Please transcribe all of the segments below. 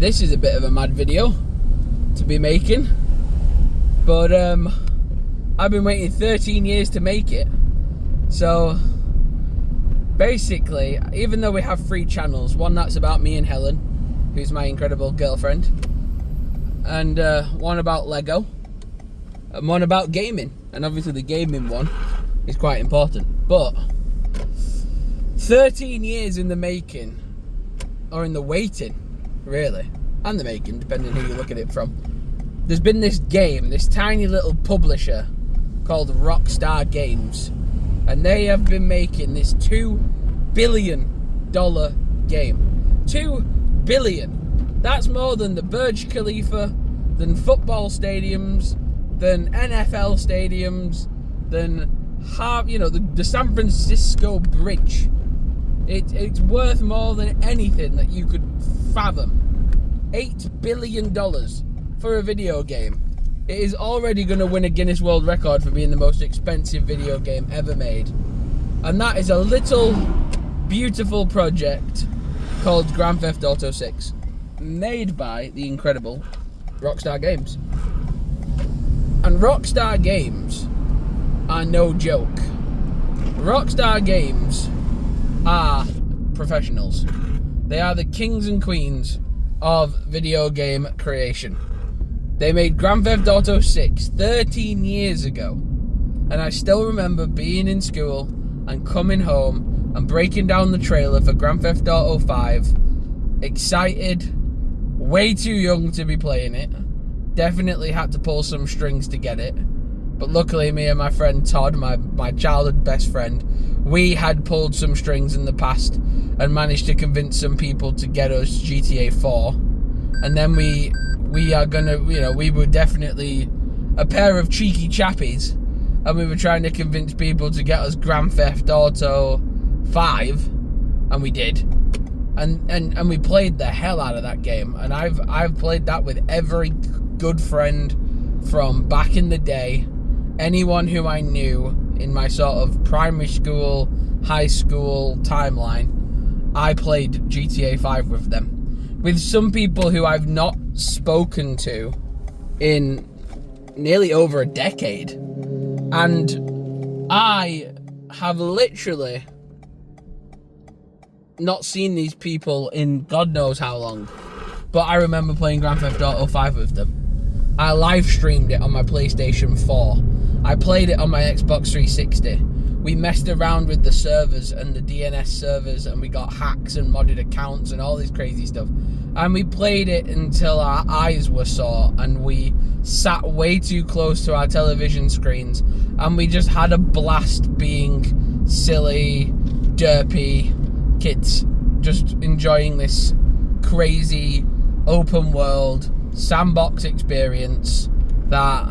This is a bit of a mad video to be making, but I've been waiting 13 years to make it. So basically, even though we have 3 channels, one that's about me and Helen, who's my incredible girlfriend, and one about Lego, and one about gaming. And obviously the gaming one is quite important. But 13 years in the making, or in the waiting, really, and the making, depending who you look at it from. There's been this game, this tiny little publisher called Rockstar Games, and they have been making this $2 billion game. $2 billion. That's more than the Burj Khalifa, than football stadiums, than NFL stadiums, than the San Francisco Bridge. It's worth more than anything that you could fathom. $8 billion for a video game. It is already going to win a Guinness World Record for being the most expensive video game ever made. And that is a little beautiful project called Grand Theft Auto 6, made by the incredible Rockstar Games. And Rockstar Games are no joke. Rockstar Games are professionals. They are the kings and queens of video game creation. They made Grand Theft Auto 6 13 years ago, and I still remember being in school and coming home and breaking down the trailer for Grand Theft Auto 5, excited, way too young to be playing it, definitely had to pull some strings to get it, but luckily me and my friend Todd, my childhood best friend, we had pulled some strings in the past and managed to convince some people to get us GTA 4, and then we were definitely a pair of cheeky chappies, and we were trying to convince people to get us Grand Theft Auto 5, and we did, and we played the hell out of that game, and I've played that with every good friend from back in the day, anyone who I knew in my sort of primary school, high school timeline. I played GTA 5 with them. With some people who I've not spoken to in nearly over a decade. And I have literally not seen these people in God knows how long. But I remember playing Grand Theft Auto 5 with them. I live streamed it on my PlayStation 4. I played it on my Xbox 360. We messed around with the servers and the DNS servers, and we got hacks and modded accounts and all this crazy stuff. And we played it until our eyes were sore, and we sat way too close to our television screens, and we just had a blast being silly, derpy kids, just enjoying this crazy open world sandbox experience that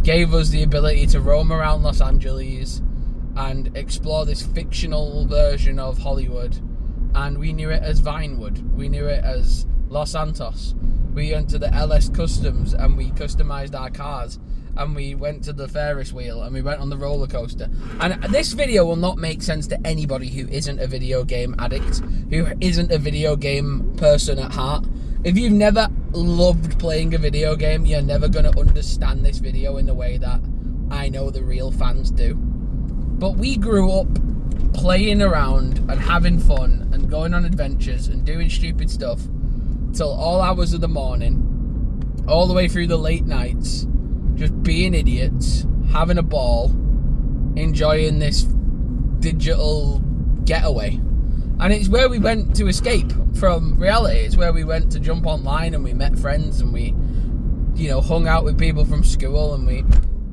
gave us the ability to roam around Los Angeles and explore this fictional version of Hollywood. And we knew it as Vinewood. We knew it as Los Santos. We went to the LS Customs and we customized our cars. And we went to the Ferris wheel and we went on the roller coaster. And this video will not make sense to anybody who isn't a video game addict, who isn't a video game person at heart. If you've never loved playing a video game, you're never going to understand this video in the way that I know the real fans do. But we grew up playing around and having fun and going on adventures and doing stupid stuff till all hours of the morning, all the way through the late nights, just being idiots, having a ball, enjoying this digital getaway. And it's where we went to escape from reality. It's where we went to jump online and we met friends and we, hung out with people from school and we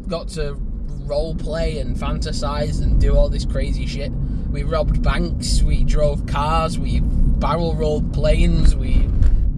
got to role play and fantasize and do all this crazy shit. We robbed banks, we drove cars, we barrel rolled planes, we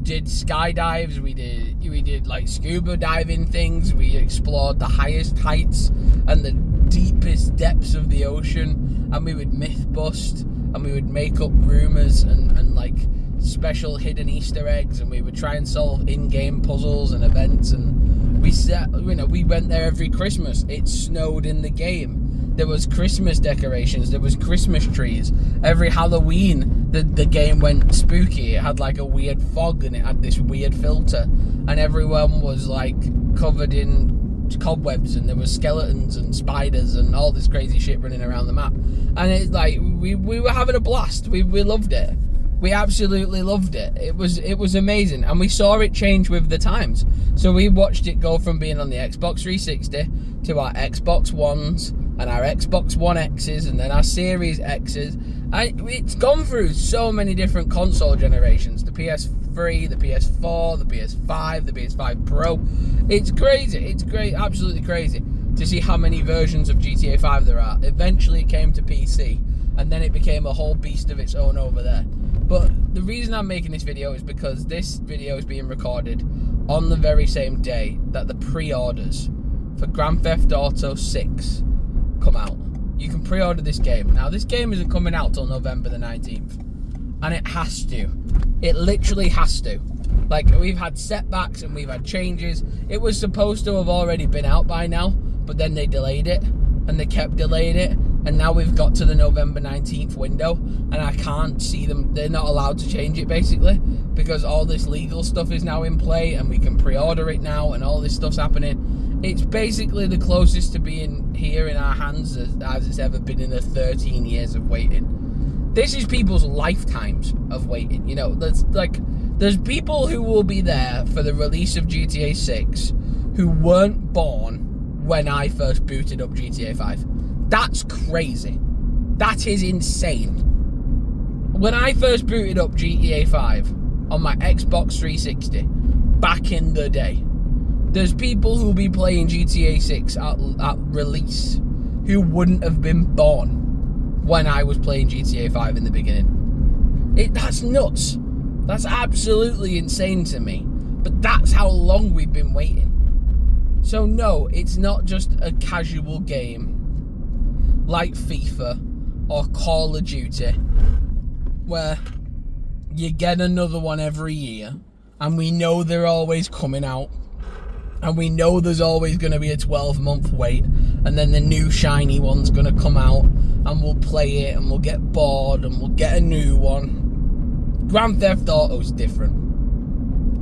did skydives, we did like scuba diving things, we explored the highest heights and the deepest depths of the ocean, and we would myth bust and we would make up rumors and like special hidden Easter eggs, and we would try and solve in-game puzzles and events, and we went there every Christmas. It snowed in the game. There was Christmas decorations. There was Christmas trees. Every Halloween, the game went spooky. It had like a weird fog and it had this weird filter. And everyone was like covered in cobwebs and there was skeletons and spiders and all this crazy shit running around the map. And it's like, we were having a blast. We loved it. We absolutely loved it. It was amazing. And we saw it change with the times. So we watched it go from being on the Xbox 360 to our Xbox Ones and our Xbox One X's and then our Series X's. And it's gone through so many different console generations. The PS3, the PS4, the PS5, the PS5 Pro. It's crazy. It's great, absolutely crazy to see how many versions of GTA 5 there are. Eventually it came to PC and then it became a whole beast of its own over there. But the reason I'm making this video is because this video is being recorded on the very same day that the pre-orders for Grand Theft Auto 6 come out. You can pre-order this game. Now, this game isn't coming out till November the 19th. And it has to. It literally has to. Like, we've had setbacks and we've had changes. It was supposed to have already been out by now, but then they delayed it. And they kept delaying it. And now we've got to the November 19th window. And I can't see them. They're not allowed to change it, basically. Because all this legal stuff is now in play. And we can pre-order it now. And all this stuff's happening. It's basically the closest to being here in our hands as it's ever been in the 13 years of waiting. This is people's lifetimes of waiting. You know, there's people who will be there for the release of GTA 6 who weren't born when I first booted up GTA 5. That's crazy. That is insane. When I first booted up GTA 5 on my Xbox 360 back in the day, there's people who'll be playing GTA 6 at release who wouldn't have been born when I was playing GTA 5 in the beginning. That's nuts. That's absolutely insane to me. But that's how long we've been waiting. So no, it's not just a casual game like FIFA or Call of Duty where you get another one every year and we know they're always coming out. And we know there's always going to be a 12-month wait. And then the new shiny one's going to come out. And we'll play it. And we'll get bored. And we'll get a new one. Grand Theft Auto's different.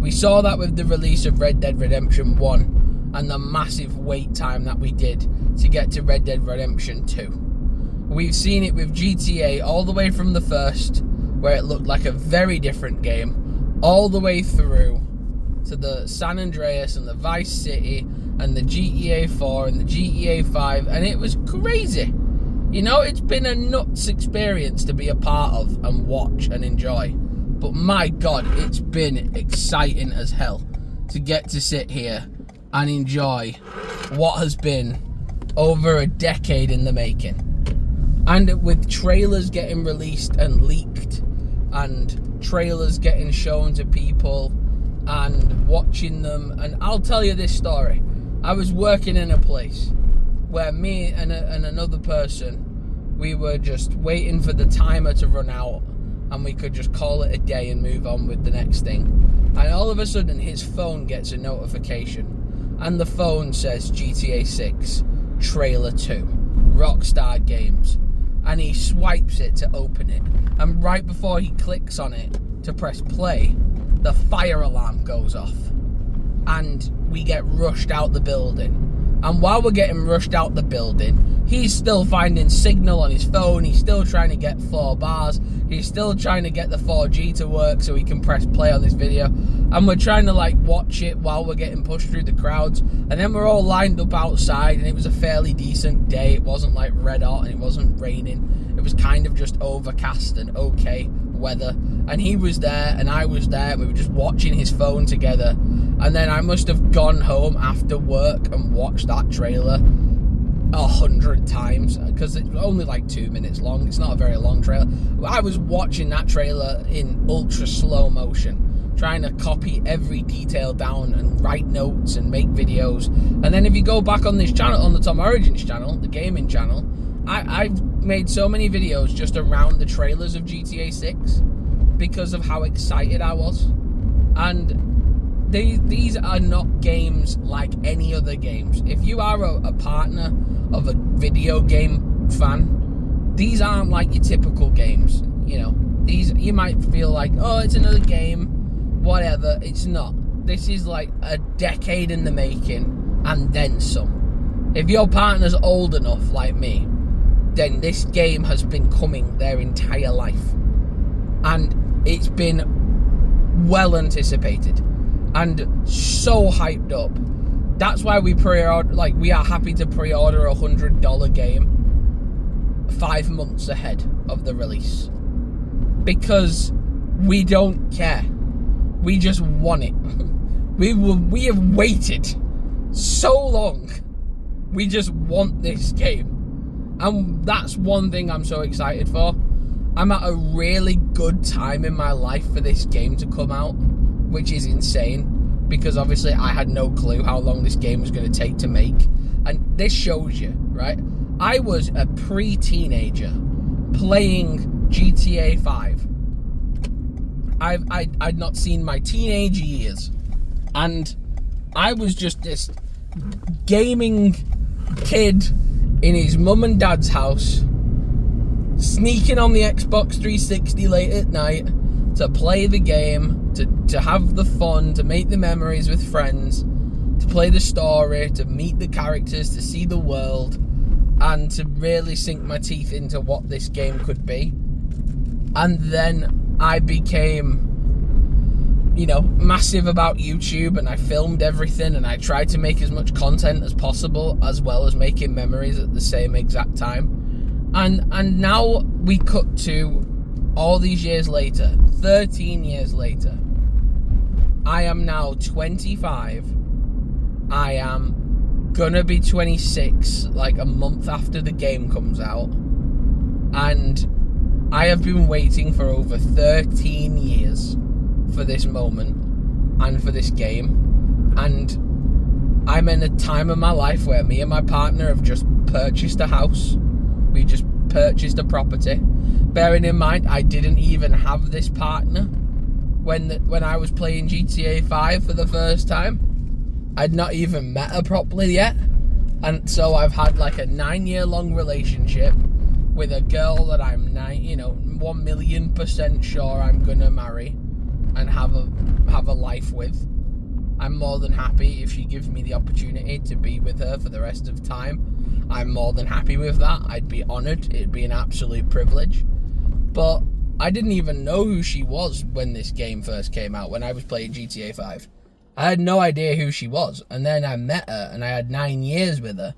We saw that with the release of Red Dead Redemption 1. And the massive wait time that we did to get to Red Dead Redemption 2. We've seen it with GTA all the way from the first. Where it looked like a very different game. All the way through to the San Andreas and the Vice City and the GTA 4 and the GTA 5, and it was crazy. You know, it's been a nuts experience to be a part of and watch and enjoy. But my God, it's been exciting as hell to get to sit here and enjoy what has been over a decade in the making. And with trailers getting released and leaked and trailers getting shown to people and watching them, and I'll tell you this story. I was working in a place where me and another person, we were just waiting for the timer to run out and we could just call it a day and move on with the next thing. And all of a sudden his phone gets a notification and the phone says GTA 6 Trailer 2 Rockstar Games, and he swipes it to open it, and right before he clicks on it to press play, the fire alarm goes off and we get rushed out the building. And while we're getting rushed out the building, he's still finding signal on his phone. He's still trying to get 4 bars. He's still trying to get the 4G to work so he can press play on this video. And we're trying to like watch it while we're getting pushed through the crowds. And then we're all lined up outside and it was a fairly decent day. It wasn't like red hot and it wasn't raining. It was kind of just overcast and okay weather. And he was there and I was there and we were just watching his phone together. And then I must have gone home after work and watched that trailer 100 times because it's only like 2 minutes long. It's not a very long trailer. I was watching that trailer in ultra slow motion, trying to copy every detail down and write notes and make videos. And then if you go back on this channel, on the Tom Origins channel, the gaming channel, I've made so many videos just around the trailers of GTA 6 because of how excited I was. And these are not games like any other games. If you are a partner of a video game fan, these aren't like your typical games. You know, these, you might feel like, oh, it's another game, whatever. It's not. This is like a decade in the making and then some. If your partner's old enough like me, then this game has been coming their entire life, and it's been well anticipated and so hyped up. That's why we pre-order, like, we are happy to pre-order a $100 game 5 months ahead of the release, because we don't care. We just want it. We have waited so long. We just want this game, and that's one thing I'm so excited for. I'm at a really good time in my life for this game to come out, which is insane, because obviously I had no clue how long this game was going to take to make. And this shows you, right? I was a pre-teenager playing GTA 5. I'd not seen my teenage years, and I was just this gaming kid in his mum and dad's house, sneaking on the Xbox 360 late at night to play the game, to have the fun, to make the memories with friends, to play the story, to meet the characters, to see the world, and to really sink my teeth into what this game could be. And then I became, you know, massive about YouTube, and I filmed everything, and I tried to make as much content as possible, as well as making memories at the same exact time. And now we cut to all these years later, 13 years later. I am now 25. I am gonna be 26 like a month after the game comes out. And I have been waiting for over 13 years for this moment and for this game. And I'm in a time of my life where me and my partner have just purchased a house. We just purchased a property. Bearing in mind, I didn't even have this partner when I was playing GTA 5 for the first time. I'd not even met her properly yet. And so I've had like a 9-year-long relationship with a girl that I'm 1,000,000% sure I'm gonna marry and have a life with. I'm more than happy if she gives me the opportunity to be with her for the rest of time. I'm more than happy with that. I'd be honoured. It'd be an absolute privilege. But I didn't even know who she was when this game first came out, when I was playing GTA 5. I had no idea who she was. And then I met her, and I had 9 years with her.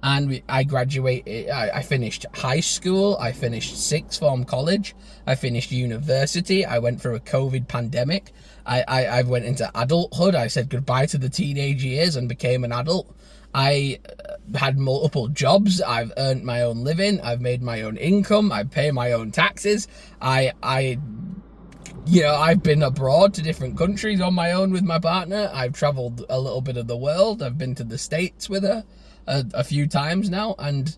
And I graduated, I finished high school, I finished sixth form college, I finished university, I went through a COVID pandemic, I went into adulthood, I said goodbye to the teenage years and became an adult. I had multiple jobs, I've earned my own living, I've made my own income, I pay my own taxes, I've been abroad to different countries on my own with my partner, I've travelled a little bit of the world, I've been to the States with her a few times now, and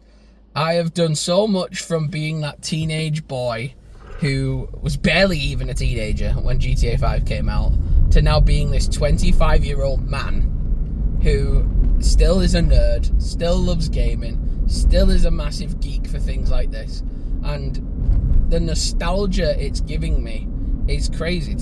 I have done so much from being that teenage boy who was barely even a teenager when GTA 5 came out to now being this 25-year-old man who still is a nerd, still loves gaming, still is a massive geek for things like this, and the nostalgia it's giving me is crazy.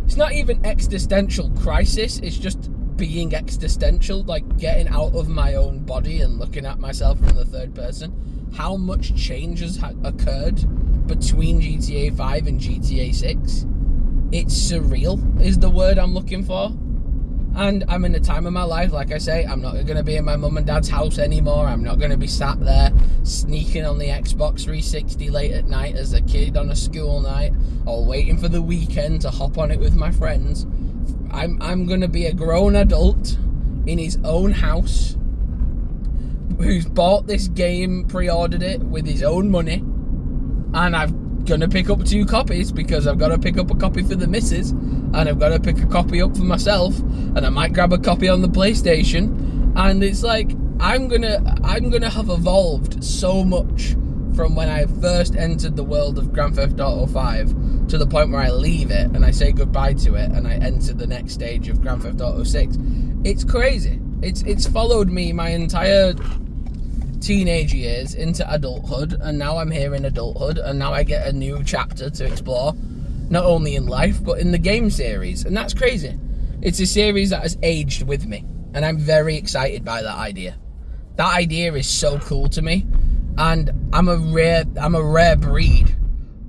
It's not even existential crisis, it's just being existential, like getting out of my own body and looking at myself from the third person. How much change has occurred between GTA 5 and GTA 6. It's surreal is the word I'm looking for. And I'm in a time of my life, like I say, I'm not going to be in my mum and dad's house anymore. I'm not going to be sat there sneaking on the Xbox 360 late at night as a kid on a school night, or waiting for the weekend to hop on it with my friends. I'm going to be a grown adult in his own house who's bought this game, pre-ordered it with his own money, and I'm going to pick up 2 copies because I've got to pick up a copy for the missus, and I've got to pick a copy up for myself, and I might grab a copy on the PlayStation. And it's like I'm gonna have evolved so much from when I first entered the world of Grand Theft Auto 5 to the point where I leave it and I say goodbye to it and I enter the next stage of Grand Theft Auto 6. It's crazy. It's followed me my entire teenage years into adulthood, and now I'm here in adulthood, and now I get a new chapter to explore, not only in life but in the game series, and that's crazy. It's a series that has aged with me, and I'm very excited by that idea. That idea is so cool to me, and I'm a rare breed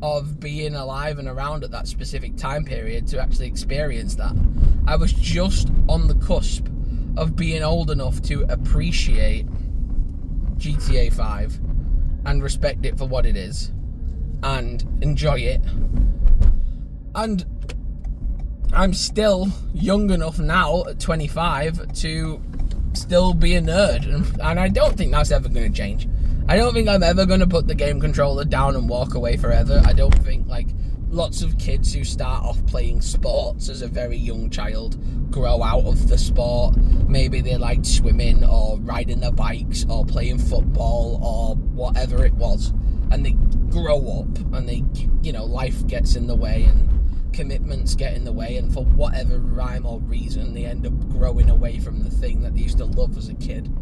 of being alive and around at that specific time period to actually experience that. I was just on the cusp of being old enough to appreciate GTA 5 and respect it for what it is and enjoy it. And I'm still young enough now at 25 to still be a nerd, and I don't think that's ever going to change. I don't think I'm ever going to put the game controller down and walk away forever. I don't think, like, lots of kids who start off playing sports as a very young child grow out of the sport. Maybe they liked swimming or riding their bikes or playing football or whatever it was, and they grow up and they, you know, life gets in the way and commitments get in the way, and for whatever rhyme or reason they end up growing away from the thing that they used to love as a kid.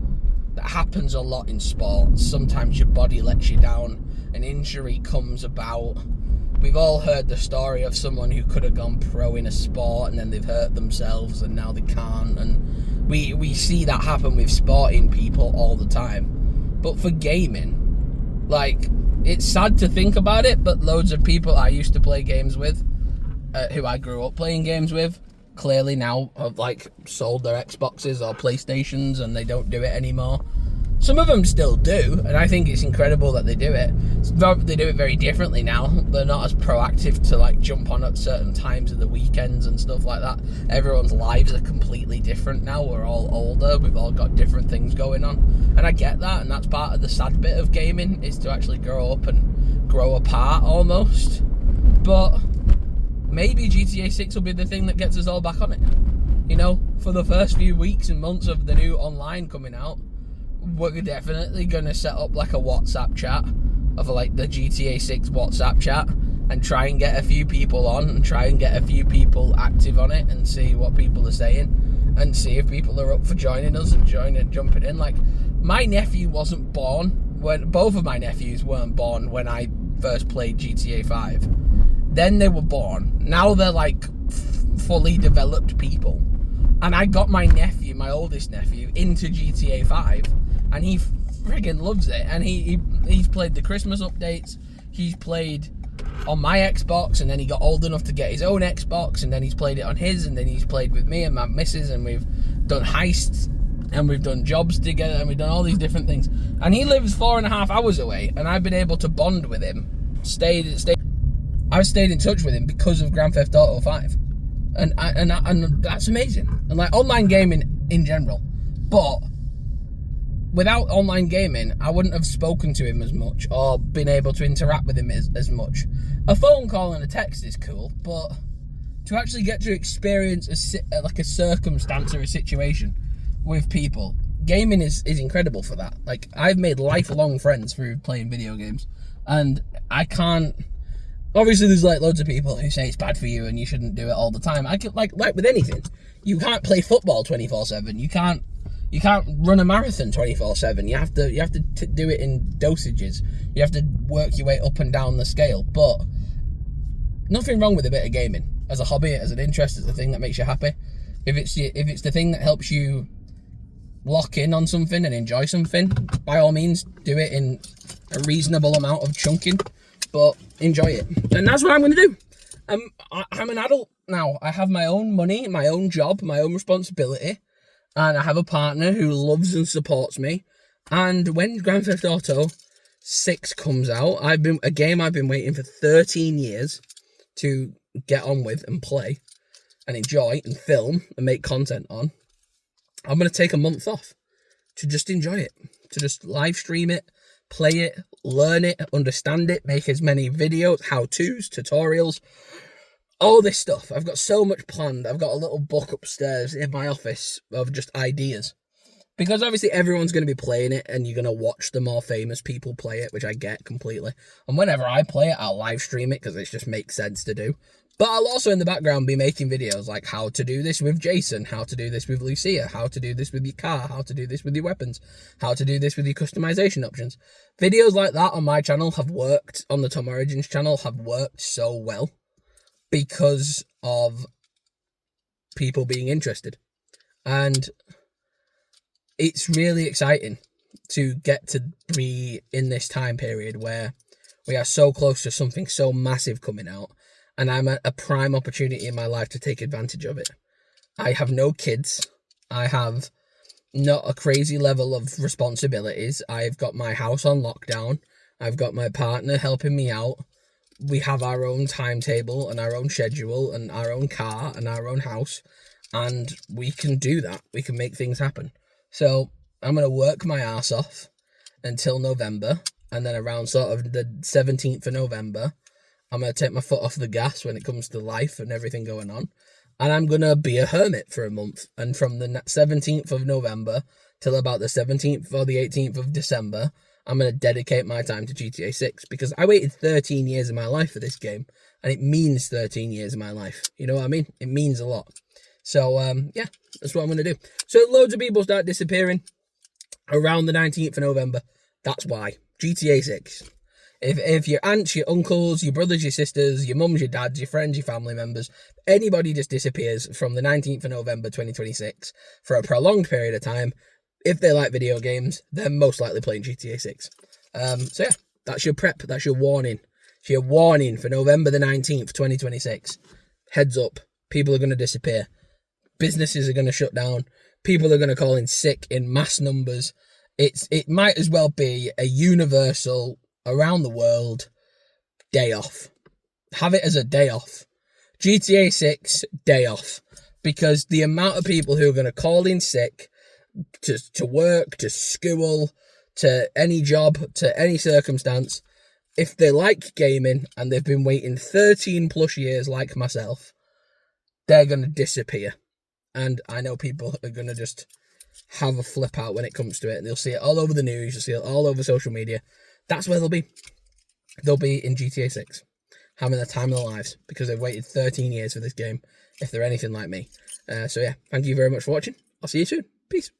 That happens a lot in sports. Sometimes your body lets you down, an injury comes about. We've all heard the story of someone who could have gone pro in a sport and then they've hurt themselves and now they can't, and we see that happen with sporting people all the time. But for gaming, like, it's sad to think about it, but loads of people I used to play games with, who I grew up playing games with, clearly now have, like, sold their Xboxes or PlayStations and they don't do it anymore. Some of them still do, and I think it's incredible that they do it. They do it very differently now. They're not as proactive to, like, jump on at certain times of the weekends and stuff like that. Everyone's lives are completely different now. We're all older. We've all got different things going on. And I get that, and that's part of the sad bit of gaming, is to actually grow up and grow apart almost. But maybe GTA 6 will be the thing that gets us all back on it. You know, for the first few weeks and months of the new online coming out, we're definitely going to set up like a WhatsApp chat of like the GTA 6 WhatsApp chat and try and get a few people on and try and get a few people active on it and see what people are saying and see if people are up for joining us and jumping in. Like, my nephew wasn't born when, both of my nephews weren't born when I first played GTA 5. Then they were born. Now they're like fully developed people. And I got my nephew, my oldest nephew, into GTA 5. And he friggin' loves it. And he's played the Christmas updates. He's played on my Xbox. And then he got old enough to get his own Xbox. And then he's played it on his. And then he's played with me and my missus. And we've done heists. And we've done jobs together. And we've done all these different things. And he lives 4.5 hours away. And I've been able to bond with him. I've stayed in touch with him because of Grand Theft Auto 5. And that's amazing. And like online gaming in general. But without online gaming, I wouldn't have spoken to him as much or been able to interact with him as much. A phone call and a text is cool, but to actually get to experience a circumstance or a situation with people, gaming is incredible for that. Like, I've made lifelong friends through playing video games, and I can't. Obviously, there's like loads of people who say it's bad for you and you shouldn't do it all the time. I can, like with anything, you can't play football 24/7. You can't run a marathon 24/7. You have to do it in dosages. You have to work your way up and down the scale. But nothing wrong with a bit of gaming as a hobby, as an interest, as a thing that makes you happy. If it's the thing that helps you lock in on something and enjoy something, by all means, do it in a reasonable amount of chunking. But enjoy it. And that's what I'm going to do. I'm an adult now. I have my own money, my own job, my own responsibility. And I have a partner who loves and supports me. And when Grand Theft Auto 6 comes out, a game I've been waiting for 13 years to get on with and play and enjoy and film and make content on. I'm going to take a month off to just enjoy it, to just live stream it, play it, learn it, understand it, make as many videos, how-tos, tutorials, all this stuff. I've got so much planned. I've got a little book upstairs in my office of just ideas. Because obviously everyone's going to be playing it and you're going to watch the more famous people play it, which I get completely. And whenever I play it, I'll live stream it because it just makes sense to do. But I'll also in the background be making videos like how to do this with Jason, how to do this with Lucia, how to do this with your car, how to do this with your weapons, how to do this with your customization options. Videos like that on my channel have worked, on the Tom Origins channel, have worked so well because of people being interested. And it's really exciting to get to be in this time period where we are so close to something so massive coming out, and I'm at a prime opportunity in my life to take advantage of it. I have no kids. I have not a crazy level of responsibilities. I've got my house on lockdown. I've got my partner helping me out. We have our own timetable and our own schedule and our own car and our own house, and we can do that. We can make things happen. So I'm going to work my ass off until November, and then around sort of the 17th of November, I'm going to take my foot off the gas when it comes to life and everything going on, and I'm going to be a hermit for a month. And from the 17th of November till about the 17th or the 18th of December, I'm going to dedicate my time to GTA 6, because I waited 13 years of my life for this game, and it means 13 years of my life. You know what I mean? It means a lot. So, yeah, that's what I'm going to do. So loads of people start disappearing around the 19th of November. That's why. GTA 6. If your aunts, your uncles, your brothers, your sisters, your mums, your dads, your friends, your family members, anybody just disappears from the 19th of November 2026 for a prolonged period of time, if they like video games, they're most likely playing GTA 6. So yeah, that's your prep. That's your warning. It's your warning for November the 19th, 2026. Heads up. People are going to disappear. Businesses are going to shut down. People are going to call in sick in mass numbers. It might as well be a universal, around the world, day off. Have it as a day off. GTA 6, day off. Because the amount of people who are going to call in sick to work, to school, to any job, to any circumstance, if they like gaming and they've been waiting 13 plus years like myself, they're going to disappear. And I know people are going to just have a flip out when it comes to it. And they'll see it all over the news. You'll see it all over social media. That's where they'll be. They'll be in GTA 6. Having the time of their lives. Because they've waited 13 years for this game. If they're anything like me. So yeah, thank you very much for watching. I'll see you soon. Peace.